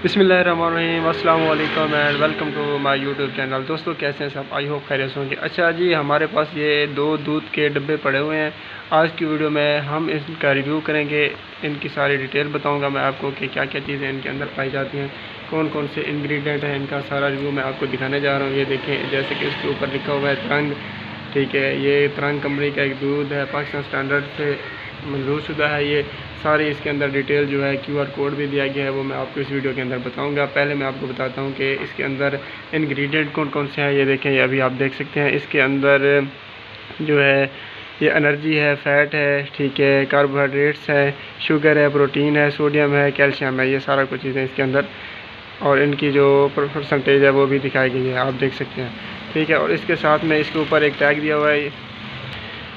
बिस्मिल्लाहिर्रहमानिर्रहीम, अस्सलाम वालेकुम and welcome to my YouTube channel. दोस्तों कैसे हैं सब? आई होप खैरियत से होंगे। अच्छा जी, हमारे पास ये 2 दूध के डब्बे पड़े हुए हैं। आज की वीडियो में हम इनका रिव्यू करेंगे, इनकी सारी डिटेल बताऊंगा मैं आपको कि क्या क्या चीज़ें इनके अंदर पाई जाती हैं, कौन कौन से इंग्रेडिएंट हैं, इनका सारा रिव्यू मैं आपको दिखाने जा रहा हूँ। ये देखें, जैसे कि इसके ऊपर लिखा हुआ है तरंग, ठीक है। ये तरंग कंपनी का एक दूध है, पाकिस्तान स्टैंडर्ड से मंजूर शुदा है। ये सारी इसके अंदर डिटेल जो है, QR कोड भी दिया गया है, वो मैं आपको इस वीडियो के अंदर बताऊंगा। पहले मैं आपको बताता हूं कि इसके अंदर इंग्रेडिएंट कौन कौन से हैं। ये देखें, ये अभी आप देख सकते हैं। इसके अंदर जो है ये एनर्जी है, फ़ैट है, ठीक है, कार्बोहाइड्रेट्स है, शुगर है, प्रोटीन है, सोडियम है, कैल्शियम है, ये सारा कुछ चीज़ें इसके अंदर, और इनकी जो परसेंटेज है वो भी दिखाई गई है, आप देख सकते हैं, ठीक है। और इसके साथ में इसके ऊपर एक टैग दिया हुआ है,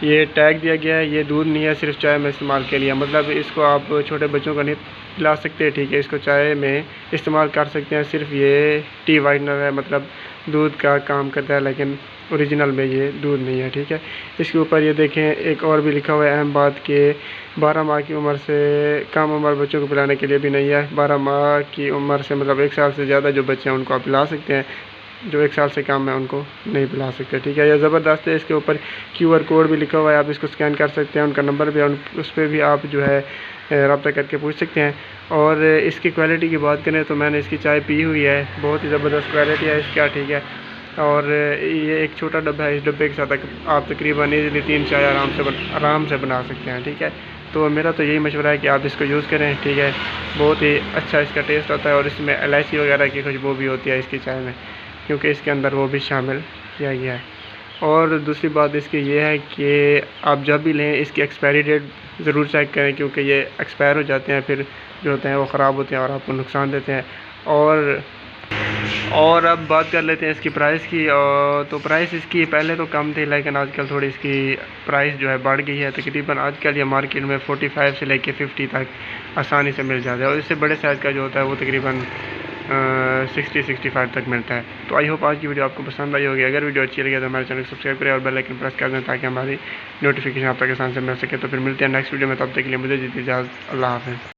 ये टैग दिया गया है। ये दूध नहीं है, सिर्फ चाय में इस्तेमाल के लिए, मतलब इसको आप छोटे बच्चों को नहीं पिला सकते, ठीक है। इसको चाय में इस्तेमाल कर सकते हैं। सिर्फ ये टी वाइटनर है, मतलब दूध का काम करता है, लेकिन ओरिजिनल में ये दूध नहीं है, ठीक है। इसके ऊपर ये देखें, एक और भी लिखा हुआ है अहम बात के 12 माह की उम्र से कम उम्र बच्चों को पिलाने के लिए भी नहीं है। 12 माह की उम्र से मतलब 1 साल से ज़्यादा जो बच्चे हैं उनको आप पिला सकते हैं, जो 1 साल से कम है उनको नहीं पिला सकते, ठीक है। यह ज़बरदस्त है। इसके ऊपर QR कोड भी लिखा हुआ है, आप इसको स्कैन कर सकते हैं। उनका नंबर भी है, उस पर भी आप जो है रब्ता करके पूछ सकते हैं। और इसकी क्वालिटी की बात करें तो मैंने इसकी चाय पी हुई है, बहुत ही ज़बरदस्त क्वालिटी है इसका, ठीक है। और ये एक छोटा डब्बा है, इस डब्बे के साथ आप तकरीबन ईज़िली 3 चाय आराम से बना सकते हैं, ठीक है। तो मेरा तो यही मशवरा है कि आप इसको यूज़ करें, ठीक है। बहुत ही अच्छा इसका टेस्ट होता है, और इसमें इलायची वगैरह की खुशबू भी होती है इसकी चाय में, क्योंकि इसके अंदर वो भी शामिल किया गया है। और दूसरी बात इसकी ये है कि आप जब भी लें इसकी एक्सपायरी डेट ज़रूर चेक करें, क्योंकि ये एक्सपायर हो जाते हैं, फिर जो होते हैं वो ख़राब होते हैं और आपको नुकसान देते हैं। और अब बात कर लेते हैं इसकी प्राइस की। तो प्राइस इसकी पहले तो कम थी, लेकिन आजकल थोड़ी इसकी प्राइस जो है बढ़ गई है। तकरीबन आजकल ये मार्केट में 45 से लेके 50 तक आसानी से मिल जाता है, और इससे बड़े साइज़ का जो होता है वो तकरीबन 60-65 तक मिलता है। तो आई होप आज की वीडियो आपको पसंद आई होगी। अगर वीडियो अच्छी लगे तो हमारे चैनल को सब्सक्राइब करें और बेल आइकन प्रेस कर दें, ताकि हमारी नोटिफिकेशन आप तक आसान से मिल सके। तो फिर मिलते हैं नेक्स्ट वीडियो में, तब तक के लिए मुझे दीजिए इजाज़त। अल्लाह हाफ़िज़।